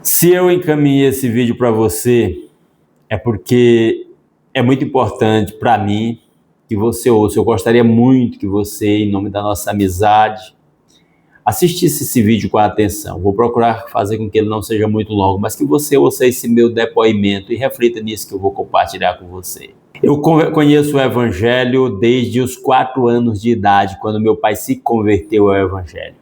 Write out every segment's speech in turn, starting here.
Se eu encaminhei esse vídeo para você, é porque é muito importante para mim que você ouça. Eu gostaria muito que você, em nome da nossa amizade, assistisse esse vídeo com atenção. Vou procurar fazer com que ele não seja muito longo, mas que você ouça esse meu depoimento e reflita nisso que eu vou compartilhar com você. Eu conheço o Evangelho desde os 4 anos de idade, quando meu pai se converteu ao Evangelho.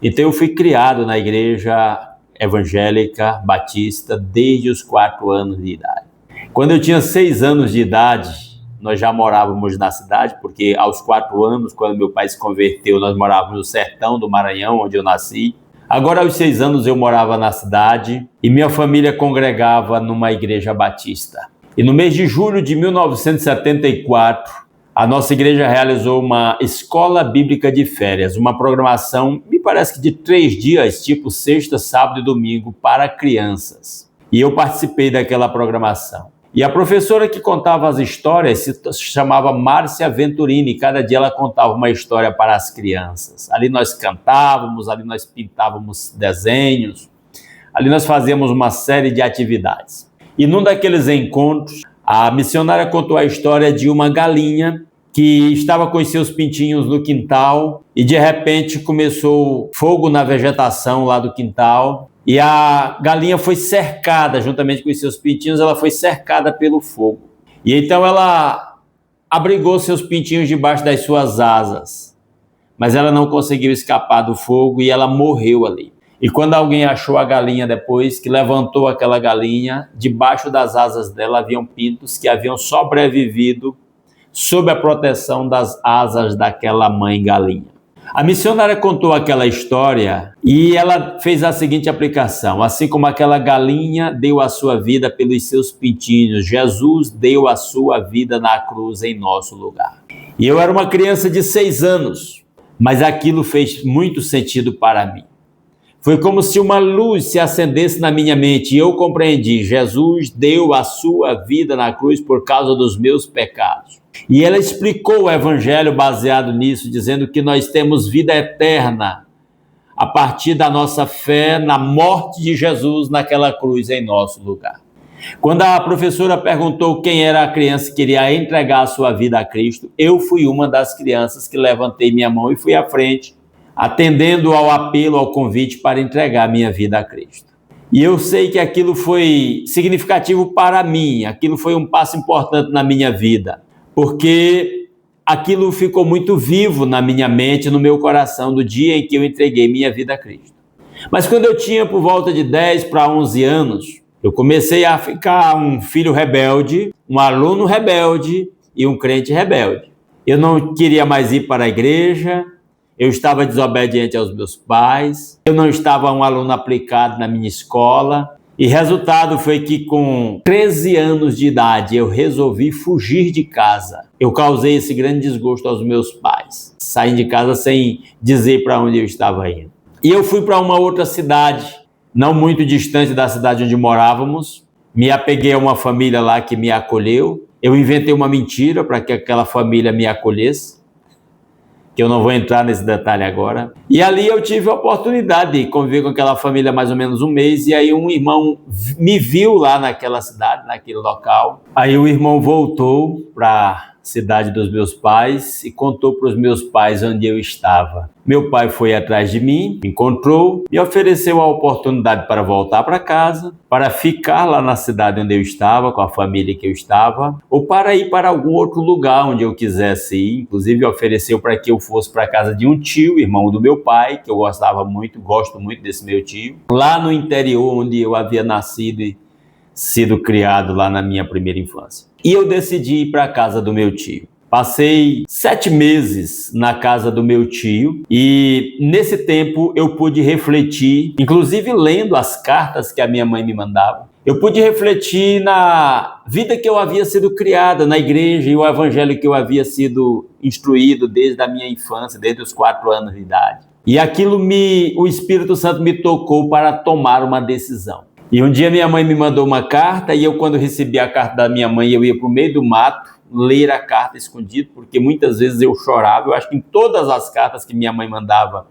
Então eu fui criado na igreja evangélica batista desde os 4 anos de idade. Quando eu tinha 6 anos de idade, nós já morávamos na cidade, porque aos 4 anos, quando meu pai se converteu, nós morávamos no sertão do Maranhão, onde eu nasci. Agora, aos 6 anos, eu morava na cidade e minha família congregava numa igreja batista. E no mês de julho de 1974, a nossa igreja realizou uma escola bíblica de férias, uma programação, me parece que de 3 dias, tipo sexta, sábado e domingo, para crianças. E eu participei daquela programação. E a professora que contava as histórias se chamava Márcia Venturini, e cada dia ela contava uma história para as crianças. Ali nós cantávamos, ali nós pintávamos desenhos, ali nós fazíamos uma série de atividades. E num daqueles encontros, a missionária contou a história de uma galinha que estava com os seus pintinhos no quintal e de repente começou fogo na vegetação lá do quintal e a galinha foi cercada, juntamente com os seus pintinhos, ela foi cercada pelo fogo. E então ela abrigou seus pintinhos debaixo das suas asas, mas ela não conseguiu escapar do fogo e ela morreu ali. E quando alguém achou a galinha depois, que levantou aquela galinha, debaixo das asas dela haviam pintos que haviam sobrevivido sob a proteção das asas daquela mãe galinha. A missionária contou aquela história e ela fez a seguinte aplicação: assim como aquela galinha deu a sua vida pelos seus pintinhos, Jesus deu a sua vida na cruz em nosso lugar. E eu era uma criança de 6 anos, mas aquilo fez muito sentido para mim. Foi como se uma luz se acendesse na minha mente e eu compreendi: Jesus deu a sua vida na cruz por causa dos meus pecados. E ela explicou o Evangelho baseado nisso, dizendo que nós temos vida eterna a partir da nossa fé na morte de Jesus naquela cruz em nosso lugar. Quando a professora perguntou quem era a criança que queria entregar a sua vida a Cristo, eu fui uma das crianças que levantei minha mão e fui à frente, atendendo ao apelo, ao convite para entregar minha vida a Cristo. E eu sei que aquilo foi significativo para mim, aquilo foi um passo importante na minha vida, porque aquilo ficou muito vivo na minha mente, no meu coração, do dia em que eu entreguei minha vida a Cristo. Mas quando eu tinha por volta de 10 para 11 anos, eu comecei a ficar um filho rebelde, um aluno rebelde e um crente rebelde. Eu não queria mais ir para a igreja, eu estava desobediente aos meus pais, eu não estava um aluno aplicado na minha escola, e resultado foi que com 13 anos de idade eu resolvi fugir de casa. Eu causei esse grande desgosto aos meus pais, saí de casa sem dizer para onde eu estava indo. E eu fui para uma outra cidade, não muito distante da cidade onde morávamos, me apeguei a uma família lá que me acolheu, eu inventei uma mentira para que aquela família me acolhesse, que eu não vou entrar nesse detalhe agora. E ali eu tive a oportunidade de conviver com aquela família mais ou menos um mês, e aí um irmão me viu lá naquela cidade, naquele local. Aí o irmão voltou para a cidade dos meus pais e contou para os meus pais onde eu estava. Meu pai foi atrás de mim, me encontrou, me ofereceu a oportunidade para voltar para casa, para ficar lá na cidade onde eu estava, com a família que eu estava, ou para ir para algum outro lugar onde eu quisesse ir. Inclusive ofereceu para que eu fosse para a casa de um tio, irmão do meu pai, que eu gostava muito, gosto muito desse meu tio, lá no interior onde eu havia nascido e sido criado lá na minha primeira infância. E eu decidi ir para a casa do meu tio. Passei 7 meses na casa do meu tio e nesse tempo eu pude refletir, inclusive lendo as cartas que a minha mãe me mandava, eu pude refletir na vida que eu havia sido criada na igreja e o evangelho que eu havia sido instruído desde a minha infância, desde os 4 anos de idade. E aquilo o Espírito Santo me tocou para tomar uma decisão. E um dia minha mãe me mandou uma carta e eu, quando recebi a carta da minha mãe, eu ia para o meio do mato ler a carta escondido, porque muitas vezes eu chorava. Eu acho que em todas as cartas que minha mãe mandava,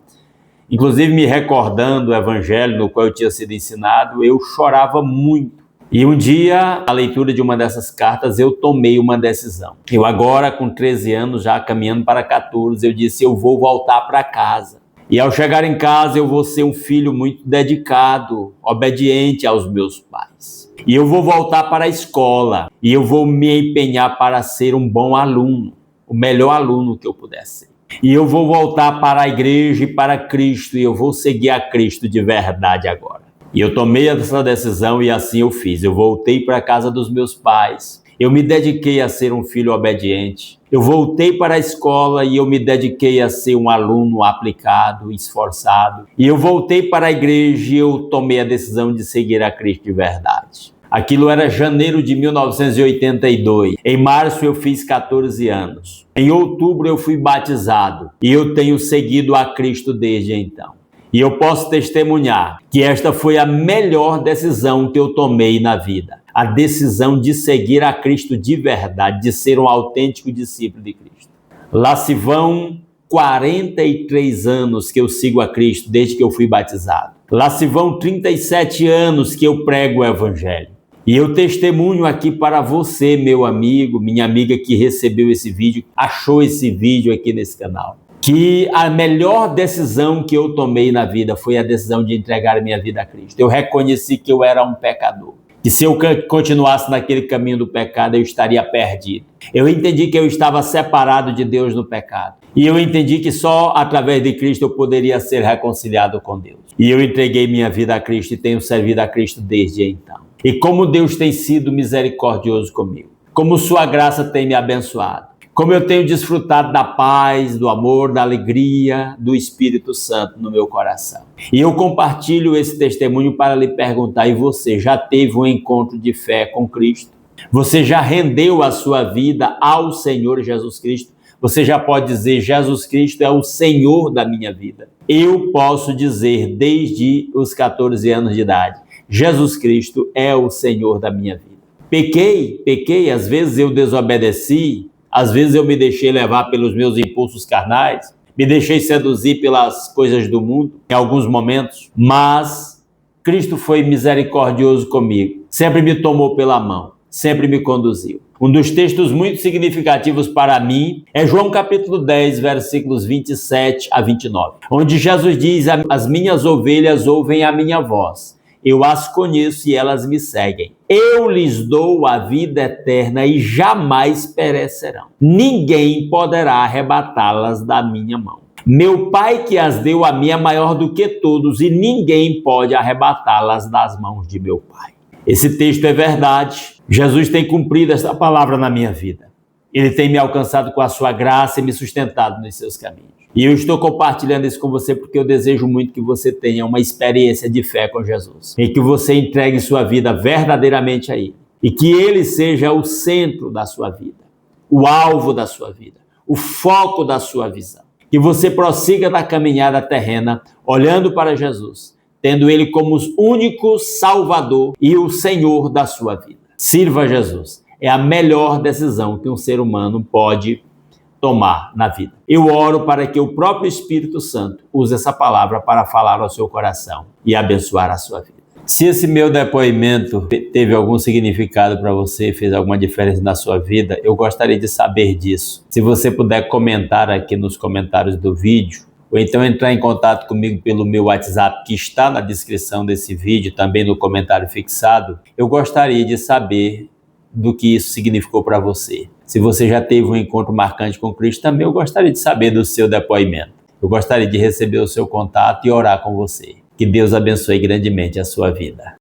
inclusive me recordando o evangelho no qual eu tinha sido ensinado, eu chorava muito. E um dia, na leitura de uma dessas cartas, eu tomei uma decisão. Eu agora, com 13 anos, já caminhando para 14, eu disse, eu vou voltar para casa. E ao chegar em casa, eu vou ser um filho muito dedicado, obediente aos meus pais. E eu vou voltar para a escola. E eu vou me empenhar para ser um bom aluno, o melhor aluno que eu puder ser. E eu vou voltar para a igreja e para Cristo, e eu vou seguir a Cristo de verdade agora. E eu tomei essa decisão e assim eu fiz. Eu voltei para a casa dos meus pais. Eu me dediquei a ser um filho obediente. Eu voltei para a escola e eu me dediquei a ser um aluno aplicado, esforçado. E eu voltei para a igreja e eu tomei a decisão de seguir a Cristo de verdade. Aquilo era janeiro de 1982. Em março eu fiz 14 anos. Em outubro eu fui batizado e eu tenho seguido a Cristo desde então. E eu posso testemunhar que esta foi a melhor decisão que eu tomei na vida. A decisão de seguir a Cristo de verdade, de ser um autêntico discípulo de Cristo. Lá se vão 43 anos que eu sigo a Cristo desde que eu fui batizado. Lá se vão 37 anos que eu prego o Evangelho. E eu testemunho aqui para você, meu amigo, minha amiga que recebeu esse vídeo, achou esse vídeo aqui nesse canal, que a melhor decisão que eu tomei na vida foi a decisão de entregar minha vida a Cristo. Eu reconheci que eu era um pecador, que se eu continuasse naquele caminho do pecado, eu estaria perdido. Eu entendi que eu estava separado de Deus no pecado. E eu entendi que só através de Cristo eu poderia ser reconciliado com Deus. E eu entreguei minha vida a Cristo e tenho servido a Cristo desde então. E como Deus tem sido misericordioso comigo, como sua graça tem me abençoado, como eu tenho desfrutado da paz, do amor, da alegria do Espírito Santo no meu coração. E eu compartilho esse testemunho para lhe perguntar, e você já teve um encontro de fé com Cristo? Você já rendeu a sua vida ao Senhor Jesus Cristo? Você já pode dizer, Jesus Cristo é o Senhor da minha vida. Eu posso dizer desde os 14 anos de idade, Jesus Cristo é o Senhor da minha vida. Pequei, às vezes eu desobedeci, às vezes eu me deixei levar pelos meus impulsos carnais, me deixei seduzir pelas coisas do mundo em alguns momentos, mas Cristo foi misericordioso comigo, sempre me tomou pela mão, sempre me conduziu. Um dos textos muito significativos para mim é João capítulo 10, versículos 27 a 29, onde Jesus diz, as minhas ovelhas ouvem a minha voz. Eu as conheço e elas me seguem. Eu lhes dou a vida eterna e jamais perecerão. Ninguém poderá arrebatá-las da minha mão. Meu Pai que as deu a mim é maior do que todos e ninguém pode arrebatá-las das mãos de meu Pai. Esse texto é verdade. Jesus tem cumprido essa palavra na minha vida. Ele tem me alcançado com a sua graça e me sustentado nos seus caminhos. E eu estou compartilhando isso com você porque eu desejo muito que você tenha uma experiência de fé com Jesus. E que você entregue sua vida verdadeiramente a Ele. E que Ele seja o centro da sua vida, o alvo da sua vida, o foco da sua visão. Que você prossiga na caminhada terrena, olhando para Jesus, tendo Ele como o único Salvador e o Senhor da sua vida. Sirva a Jesus. É a melhor decisão que um ser humano pode tomar na vida. Eu oro para que o próprio Espírito Santo use essa palavra para falar ao seu coração e abençoar a sua vida. Se esse meu depoimento teve algum significado para você, fez alguma diferença na sua vida, eu gostaria de saber disso. Se você puder comentar aqui nos comentários do vídeo, ou então entrar em contato comigo pelo meu WhatsApp, que está na descrição desse vídeo, também no comentário fixado, eu gostaria de saber do que isso significou para você. Se você já teve um encontro marcante com Cristo, também eu gostaria de saber do seu depoimento. Eu gostaria de receber o seu contato e orar com você. Que Deus abençoe grandemente a sua vida.